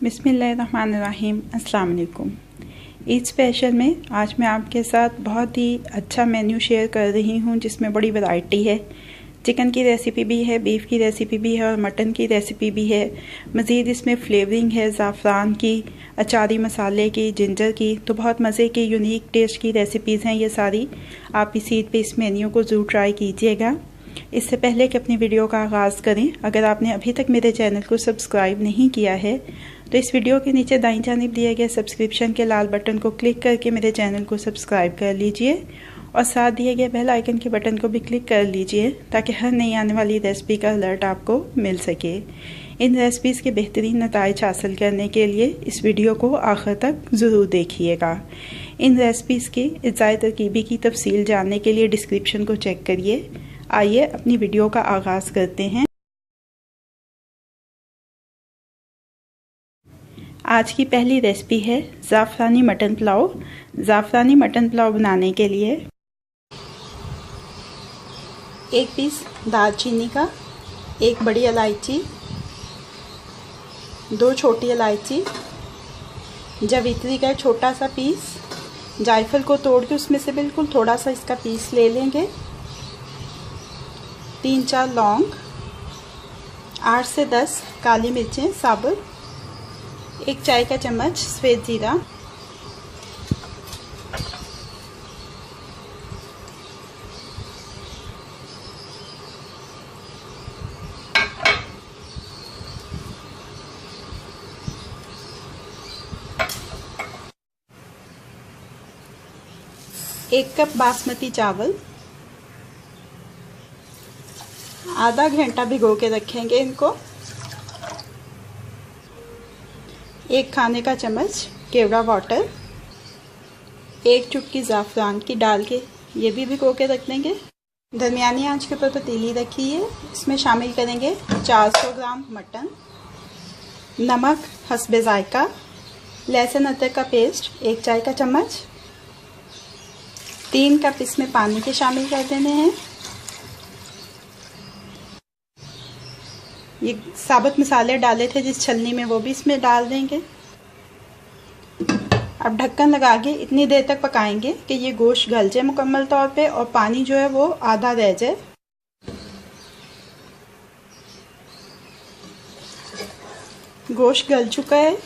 बिस्मिल्लाहिर्रहमानिर्रहीम। अस्सलाम वालेकुम। ईद स्पेशल में आज मैं आपके साथ बहुत ही अच्छा मेन्यू शेयर कर रही हूँ जिसमें बड़ी वैरायटी है। चिकन की रेसिपी भी है, बीफ की रेसिपी भी है और मटन की रेसिपी भी है। मज़ीद इसमें फ्लेवरिंग है ज़ाफ़रान की, अचारी मसाले की, जिंजर की। तो बहुत मज़े की यूनिक टेस्ट की रेसिपीज़ हैं ये सारी। आप इस ईद पे इस मेन्यू को ज़रूर ट्राई कीजिएगा। इससे पहले कि अपनी वीडियो का आगाज़ करें, अगर आपने अभी तक मेरे चैनल को सब्सक्राइब नहीं किया है तो इस वीडियो के नीचे दाईं जानिब दिए गए सब्सक्रिप्शन के लाल बटन को क्लिक करके मेरे चैनल को सब्सक्राइब कर लीजिए और साथ दिए गए बेल आइकन के बटन को भी क्लिक कर लीजिए ताकि हर नई आने वाली रेसिपी का अलर्ट आपको मिल सके। इन रेसिपीज़ के बेहतरीन नताइज हासिल करने के लिए इस वीडियो को आखिर तक ज़रूर देखिएगा। इन रेसिपीज़ की इज़ाई तरकीबी की तफसील जानने के लिए डिस्क्रिप्शन को चेक करिए। आइए अपनी वीडियो का आगाज़ करते हैं। आज की पहली रेसिपी है ज़ाफ़रानी मटन पुलाव। ज़ाफ़रानी मटन पुलाव बनाने के लिए 1 पीस दालचीनी का, 1 बड़ी इलायची, 2 छोटी इलायची, जावित्री का छोटा सा पीस, जायफल को तोड़ के उसमें से बिल्कुल थोड़ा सा इसका पीस ले लेंगे, 3-4 लौंग, 8 से 10 काली मिर्चें साबुत, 1 चाय का चम्मच सफ़ेद ज़ीरा, एक कप बासमती चावल, आधा घंटा भिगो के रखेंगे इनको, 1 खाने का चम्मच केवड़ा वाटर, 1 चुटकी ज़ाफ़रान की डाल के ये भी भिगो के रख देंगे। दरमियानी आंच के ऊपर पतीली रखी है, इसमें शामिल करेंगे 400 ग्राम मटन, नमक हस्बे ज़ायका, लहसुन अदरक का पेस्ट 1 चाय का चम्मच, 3 कप इसमें पानी के शामिल कर देने हैं। ये साबुत मसाले डाले थे जिस छलनी में वो भी इसमें डाल देंगे। अब ढक्कन लगा के इतनी देर तक पकाएंगे कि ये गोश्त गल जाए मुकम्मल तौर पे और पानी जो है वो आधा रह जाए। गोश्त गल चुका है,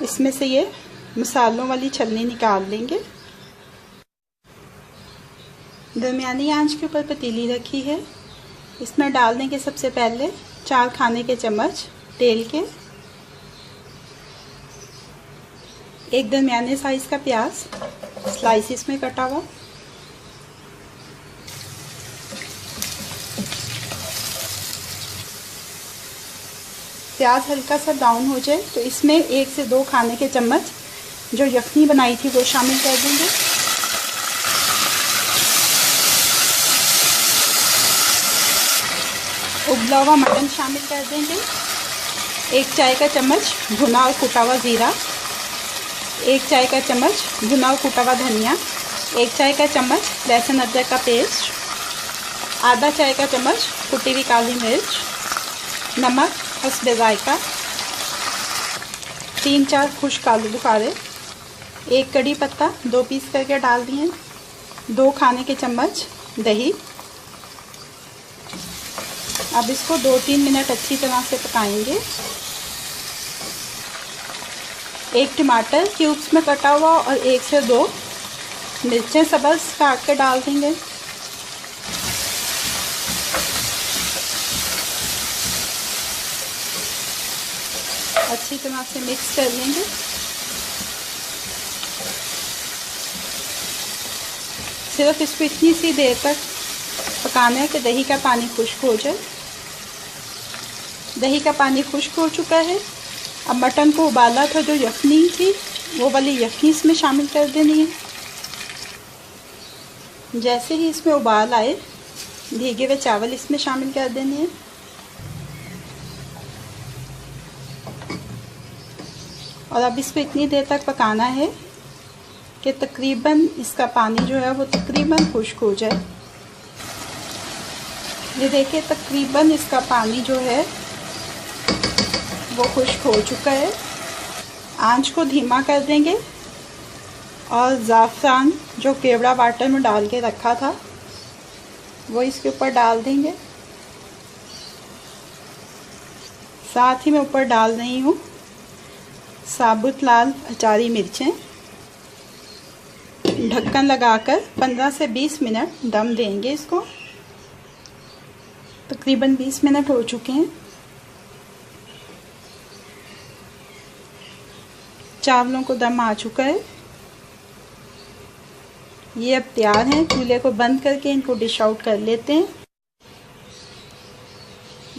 इसमें से ये मसालों वाली छलनी निकाल लेंगे। दरमियानी आंच के ऊपर पतीली रखी है, इसमें डाल देंगे सबसे पहले 4 खाने के चम्मच तेल के, 1 दरमियाने साइज़ का प्याज स्लाइसिस में कटा हुआ, प्याज हल्का सा ब्राउन हो जाए तो इसमें 1 से 2 खाने के चम्मच जो यखनी बनाई थी वो शामिल कर देंगे। उबला हुआ मटन शामिल कर देंगे, 1 चाय का चम्मच भुना और कुटा हुआ ज़ीरा, 1 चाय का चम्मच भुना और कुटा हुआ धनिया, 1 चाय का चम्मच लहसुन अदरक का पेस्ट, आधा चाय का चम्मच कुटी हुई काली मिर्च, नमक हस्बे ज़ायका, 3-4 खुश्क आलू बुखारे, 1 कड़ी पत्ता 2 पीस करके डाल दिए, 2 खाने के चम्मच दही। अब इसको 2-3 मिनट अच्छी तरह से पकाएंगे। 1 टमाटर क्यूब्स में कटा हुआ और 1 से 2 मिर्चें सब्ज़ काट के डाल देंगे। अच्छी तरह से मिक्स कर लेंगे। सिर्फ इसको इतनी सी देर तक पकाना है कि दही का पानी खुश्क हो जाए। दही का पानी खुश्क हो चुका है। अब मटन को उबाला था जो यखनी थी वो वाली यखनी इसमें शामिल कर देनी है। जैसे ही इसमें उबाल आए भीगे हुए चावल इसमें शामिल कर देने हैं। और अब इसको इतनी देर तक पकाना है कि तकरीबन इसका पानी जो है वो तकरीबन खुश्क हो जाए। ये देखिए तकरीबन इसका पानी जो है वो खुश्क हो चुका है। आंच को धीमा कर देंगे और ज़ाफ़रान जो केवड़ा वाटर में डाल के रखा था वो इसके ऊपर डाल देंगे। साथ ही मैं ऊपर डाल रही हूँ साबुत लाल अचारी मिर्चें। ढक्कन लगाकर 15 से 20 मिनट दम देंगे इसको। तकरीबन 20 मिनट हो चुके हैं। चावलों को दम आ चुका है। ये अब तैयार हैं। चूल्हे को बंद करके इनको डिश आउट कर लेते हैं।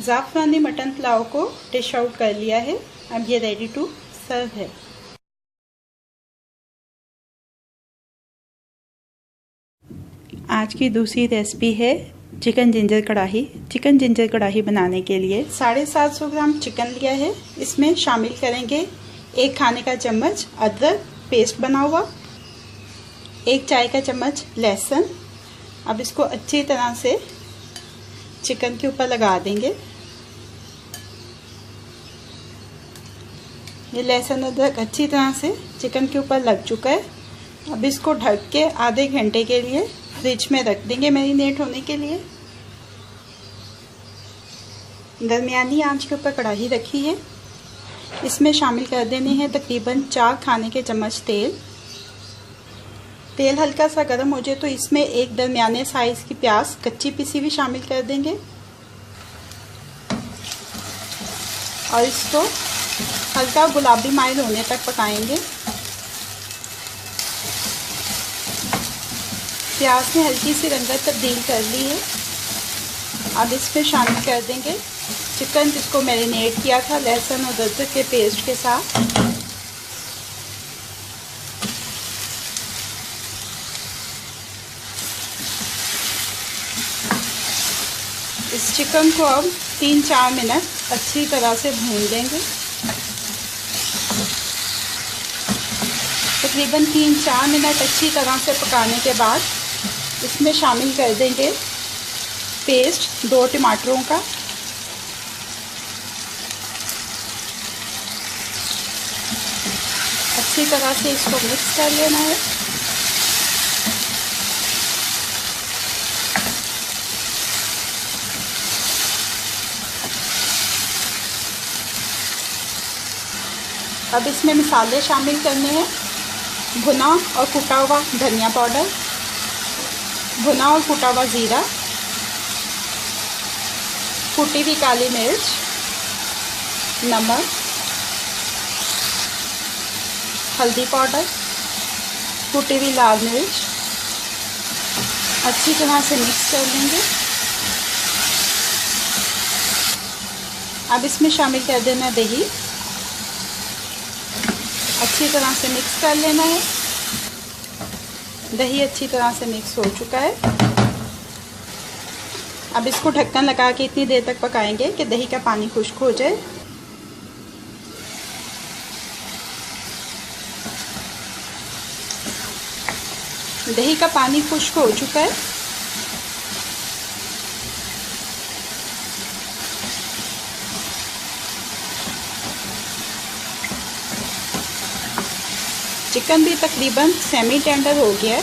ज़ाफ़रानी मटन पुलाव को डिश आउट कर लिया है। अब ये रेडी टू सर्व है। आज की दूसरी रेसिपी है चिकन जिंजर कढ़ाई। चिकन जिंजर कढ़ाई बनाने के लिए 750 ग्राम चिकन लिया है। इसमें शामिल करेंगे 1 खाने का चम्मच अदरक पेस्ट बना हुआ, 1 चाय का चम्मच लहसुन। अब इसको अच्छी तरह से चिकन के ऊपर लगा देंगे। ये लहसुन अदरक अच्छी तरह से चिकन के ऊपर लग चुका है। अब इसको ढक के आधे घंटे के लिए फ्रिज में रख देंगे मैरिनेट होने के लिए। दरमियानी आंच के ऊपर कढ़ाई रखी है। इसमें शामिल कर देने हैं तकरीबन 4 खाने के चम्मच तेल। तेल हल्का सा गर्म हो जाए तो इसमें एक दरमियाने साइज की प्याज कच्ची पिसी हुई शामिल कर देंगे और इसको हल्का गुलाबी माइल होने तक पकाएंगे। प्याज ने हल्की सी रंगत तब्दील कर ली है। अब इसमें शामिल कर देंगे चिकन जिसको मैरिनेट किया था लहसुन और अदरक के पेस्ट के साथ। इस चिकन को अब 3-4 मिनट अच्छी तरह से भून देंगे। तकरीबन 3-4 मिनट अच्छी तरह से पकाने के बाद इसमें शामिल कर देंगे पेस्ट 2 टमाटरों का। अच्छी तरह से इसको मिक्स कर लेना है। अब इसमें मसाले शामिल करने हैं। भुना और कुटा हुआ धनिया पाउडर, भुना और कुटा हुआ ज़ीरा, कुटी हुई काली मिर्च, नमक, हल्दी पाउडर, कुटी हुई लाल मिर्च। अच्छी तरह से मिक्स कर लेंगे। अब इसमें शामिल कर देना दही। अच्छी तरह से मिक्स कर लेना है। दही अच्छी तरह से मिक्स हो चुका है। अब इसको ढक्कन लगा के इतनी देर तक पकाएंगे कि दही का पानी खुश्क हो जाए। दही का पानी खुश्क हो चुका है। चिकन भी तकरीबन सेमी टेंडर हो गया है।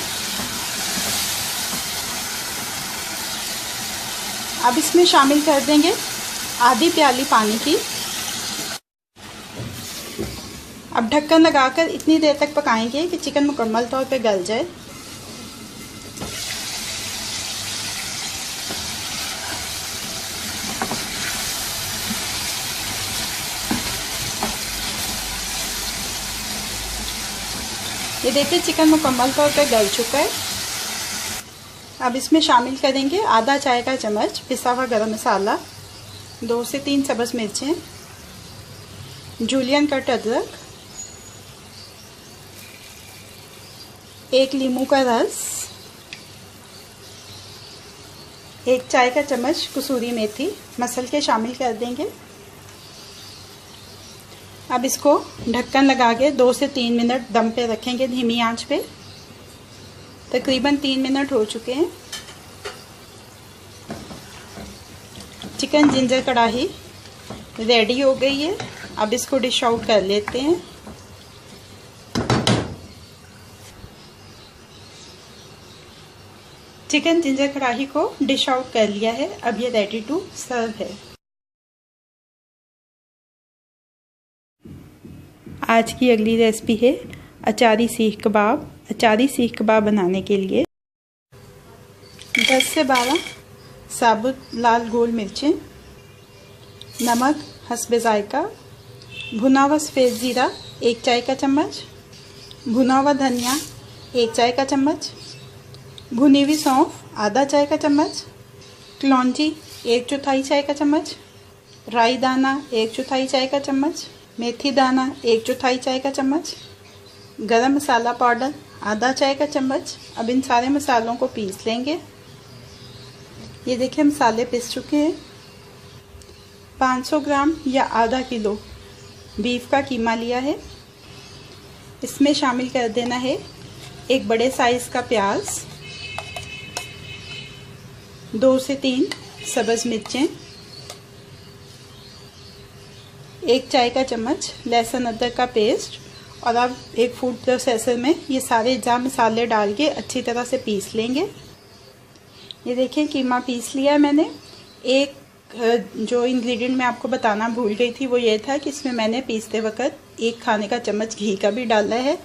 अब इसमें शामिल कर देंगे आधी प्याली पानी की। अब ढक्कन लगाकर इतनी देर तक पकाएंगे कि चिकन मुकम्मल तौर पे गल जाए। ये देखिए चिकन मुकम्मल तौर पे गल चुका है। अब इसमें शामिल करेंगे आधा चाय का चम्मच पिसा हुआ गरम मसाला, 2 से 3 सब्ज़ मिर्चें, जूलियन कट अदरक, 1 नींबू का रस, 1 चाय का चम्मच कसूरी मेथी मसल के शामिल कर देंगे। अब इसको ढक्कन लगा के 2 से 3 मिनट दम पे रखेंगे धीमी आंच पे। तकरीबन 3 मिनट हो चुके हैं। चिकन जिंजर कढ़ाई रेडी हो गई है। अब इसको डिश आउट कर लेते हैं। चिकन जिंजर कढ़ाई को डिश आउट कर लिया है। अब ये रेडी टू सर्व है। आज की अगली रेसिपी है अचारी सीख कबाब। अचारी सीख कबाब बनाने के लिए 10 से 12 साबुत लाल गोल मिर्चें, नमक हस्बे जायका, भुना हुआ सफ़ेद ज़ीरा 1 चाय का चम्मच, भुना हुआ धनिया 1 चाय का चम्मच, भुनी हुई सौंफ आधा चाय का चम्मच, कलौंजी 1/4 चाय का चम्मच, राई दाना 1/4 चाय का चम्मच, मेथी दाना 1/4 चाय का चम्मच, गरम मसाला पाउडर आधा चाय का चम्मच। अब इन सारे मसालों को पीस लेंगे। ये देखिए मसाले पिस चुके हैं। 500 ग्राम या आधा किलो बीफ का कीमा लिया है। इसमें शामिल कर देना है एक बड़े साइज़ का प्याज, 2 से 3 सब्ज़ मिर्चें, 1 चाय का चम्मच लहसुन अदरक का पेस्ट। और अब एक फूड प्रोसेसर में ये सारे मसाले डाल के अच्छी तरह से पीस लेंगे। ये देखिए कीमा पीस लिया है मैंने। एक जो इंग्रेडिएंट मैं आपको बताना भूल गई थी वो ये था कि इसमें मैंने पीसते वक्त 1 खाने का चम्मच घी का भी डाला है।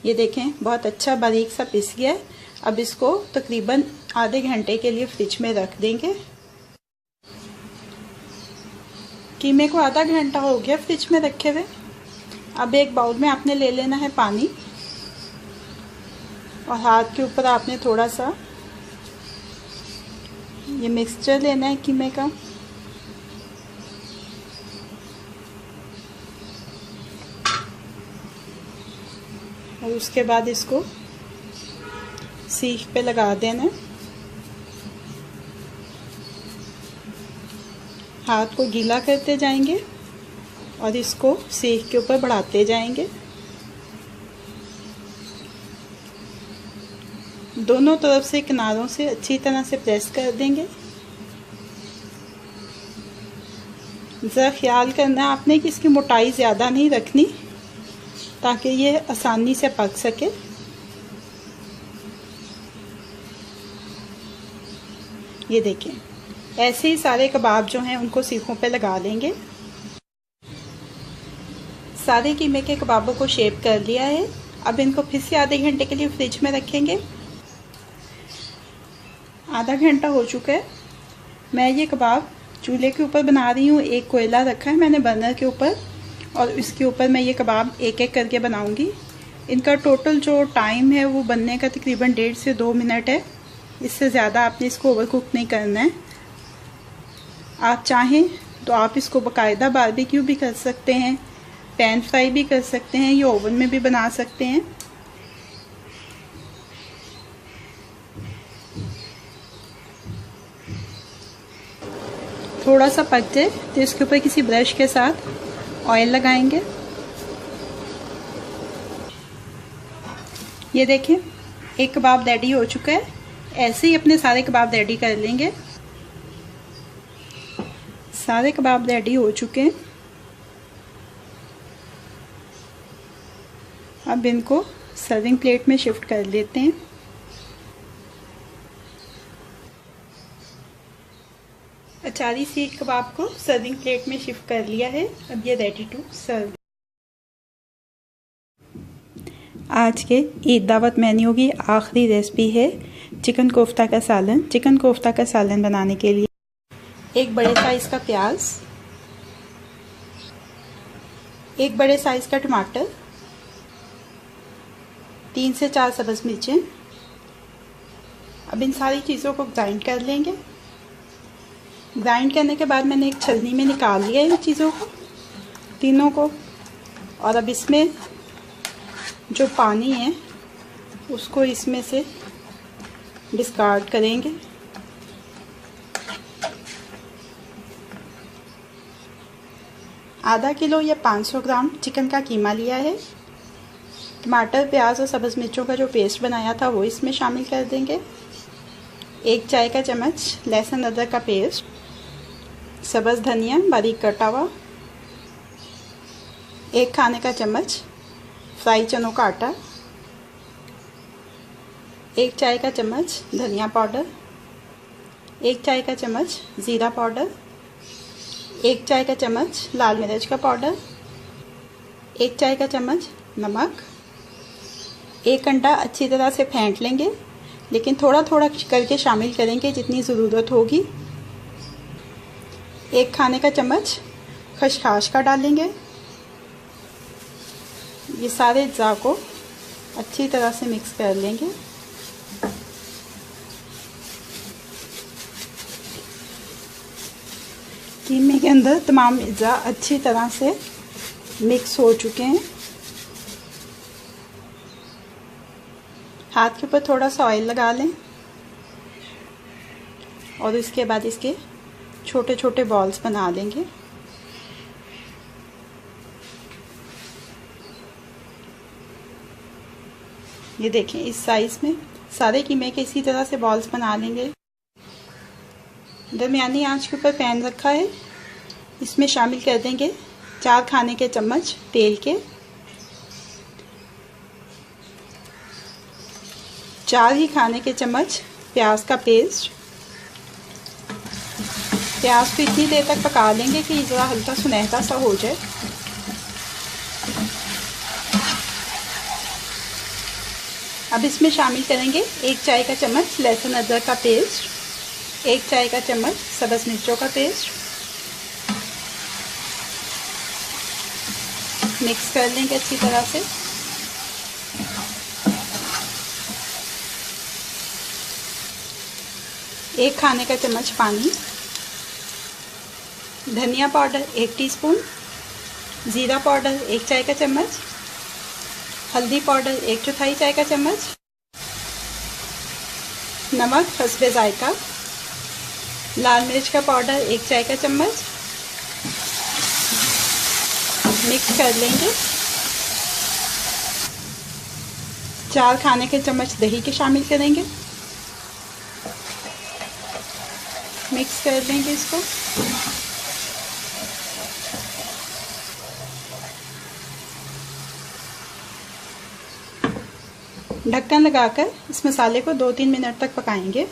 ये देखें बहुत अच्छा बारीक सा पिस गया है। अब इसको तकरीबन आधे घंटे के लिए फ्रिज में रख देंगे। कीमे को आधा घंटा हो गया फ्रिज में रखे हुए। अब एक बाउल में आपने ले लेना है पानी और हाथ के ऊपर आपने थोड़ा सा ये मिक्सचर लेना है कीमे का। और उसके बाद इसको सीख पे लगा देना है। हाथ को गीला करते जाएंगे और इसको सीख के ऊपर बढ़ाते जाएंगे। दोनों तरफ से किनारों से अच्छी तरह से प्रेस कर देंगे। ज़रा ख्याल करना है आपने कि इसकी मोटाई ज़्यादा नहीं रखनी ताकि ये आसानी से पक सके। ये देखें ऐसे ही सारे कबाब जो हैं उनको सीखों पे लगा लेंगे। सारे कीमे के कबाबों को शेप कर लिया है। अब इनको फिर से आधे घंटे के लिए फ्रिज में रखेंगे। आधा घंटा हो चुका है। मैं ये कबाब चूल्हे के ऊपर बना रही हूँ। एक कोयला रखा है मैंने बर्नर के ऊपर और इसके ऊपर मैं ये कबाब एक एक करके बनाऊँगी। इनका टोटल जो टाइम है वो बनने का तकरीबन 1.5 से 2 मिनट है। इससे ज़्यादा आपने इसको ओवर कुक नहीं करना है। आप चाहें तो आप इसको बाकायदा बारबेक्यू भी कर सकते हैं, पैन फ्राई भी कर सकते हैं, या ओवन में भी बना सकते हैं। थोड़ा सा पक जाए तो इसके ऊपर किसी ब्रश के साथ ऑयल लगाएंगे। ये देखें एक कबाब रेडी हो चुका है। ऐसे ही अपने सारे कबाब रेडी कर लेंगे। सारे कबाब रेडी हो चुके हैं। अब इनको सर्विंग प्लेट में शिफ्ट कर लेते हैं। अचारी सीख कबाब को सर्विंग प्लेट में शिफ्ट कर लिया है। अब ये रेडी टू सर्व। आज के ईद दावत मेन्यू की आखिरी रेसिपी है चिकन कोफ्ता का सालन। चिकन कोफ्ता का सालन बनाने के लिए एक बड़े साइज़ का प्याज, एक बड़े साइज़ का टमाटर, 3 से 4 सब्ज़ मिर्चें। अब इन सारी चीज़ों को ग्राइंड कर लेंगे। ग्राइंड करने के बाद मैंने एक छलनी में निकाल लिया इन चीज़ों को, तीनों को। और अब इसमें जो पानी है उसको इसमें से डिस्कार्ड करेंगे। आधा किलो या 500 ग्राम चिकन का कीमा लिया है। टमाटर, प्याज और सब्ज़ मिर्चों का जो पेस्ट बनाया था वो इसमें शामिल कर देंगे। 1 चाय का चम्मच लहसुन अदरक का पेस्ट, सब्ज़ धनिया बारीक कटा हुआ, 1 खाने का चम्मच फ्राई चनों का आटा, 1 चाय का चम्मच धनिया पाउडर, 1 चाय का चम्मच ज़ीरा पाउडर, 1 चाय का चम्मच लाल मिर्च का पाउडर, 1 चाय का चम्मच नमक। 1 अंडा अच्छी तरह से फेंट लेंगे, लेकिन थोड़ा थोड़ा करके शामिल करेंगे जितनी ज़रूरत होगी। 1 खाने का चम्मच खसखस का डालेंगे। ये सारे अज्जा को अच्छी तरह से मिक्स कर लेंगे। कीमे के अंदर तमाम अज्जा अच्छी तरह से मिक्स हो चुके हैं। हाथ के ऊपर थोड़ा सा ऑयल लगा लें और इसके बाद इसके छोटे छोटे बॉल्स बना लेंगे। ये देखें, इस साइज़ में सारे कीमे के इसी तरह से बॉल्स बना लेंगे। दरमियानी आंच के ऊपर पैन रखा है, इसमें शामिल कर देंगे 4 खाने के चम्मच तेल के, 4 ही खाने के चम्मच प्याज का पेस्ट। प्याज को इतनी देर तक पका लेंगे कि ज़रा हल्का सुनहरा सा हो जाए। अब इसमें शामिल करेंगे 1 चाय का चम्मच लहसुन अदरक का पेस्ट, 1 चाय का चम्मच सब्ज़ मिर्चों का पेस्ट। मिक्स कर लेंगे अच्छी तरह से। एक खाने का चम्मच पानी, धनिया पाउडर 1 टीस्पून, ज़ीरा पाउडर 1 चाय का चम्मच, हल्दी पाउडर 1/4 चाय का चम्मच, नमक हस्बे जायका, लाल मिर्च का पाउडर 1 चाय का चम्मच। मिक्स कर लेंगे। 4 खाने के चम्मच दही के शामिल करेंगे। मिक्स कर लेंगे इसको। ढक्कन लगाकर इस मसाले को 2-3 मिनट तक पकाएंगे।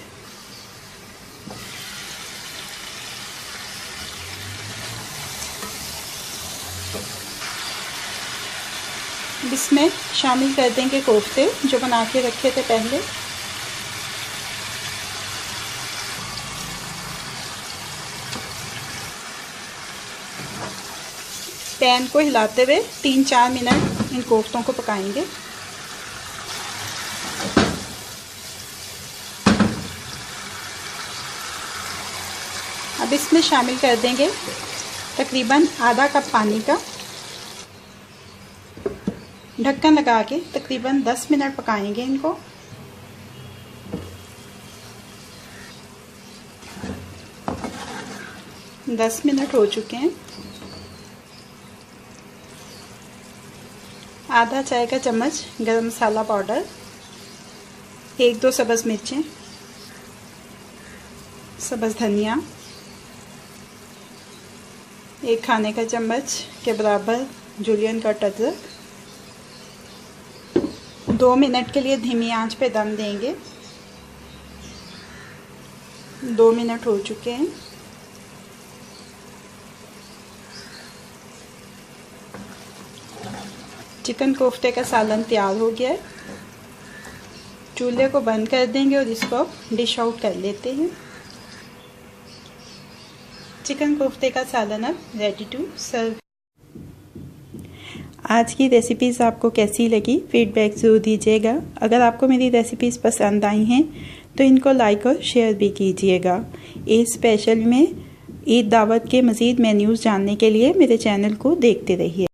इसमें शामिल कर देंगे कोफ्ते जो बना के रखे थे पहले। पैन को हिलाते हुए 3-4 मिनट इन कोफ्तों को पकाएंगे। अब इसमें शामिल कर देंगे तकरीबन आधा कप पानी का। ढक्कन लगा के तकरीबन 10 मिनट पकाएंगे इनको। दस मिनट हो चुके हैं। आधा चाय का चम्मच गरम मसाला पाउडर, 1-2 सब्ज़ मिर्चें, सब्ज़ धनिया, 1 खाने का चम्मच के बराबर जुलियन कट अदरक। 2 मिनट के लिए धीमी आंच पे दम देंगे। 2 मिनट हो चुके हैं। चिकन कोफ्ते का सालन तैयार हो गया है। चूल्हे को बंद कर देंगे और इसको डिश आउट कर लेते हैं। चिकन कोफ्ते का सालन अब रेडी टू सर्व। आज की रेसिपीज़ आपको कैसी लगी फीडबैक ज़रूर दीजिएगा। अगर आपको मेरी रेसिपीज़ पसंद आई हैं तो इनको लाइक और शेयर भी कीजिएगा। ईद स्पेशल में ईद दावत के मज़ीद मेन्यूज़ जानने के लिए मेरे चैनल को देखते रहिए।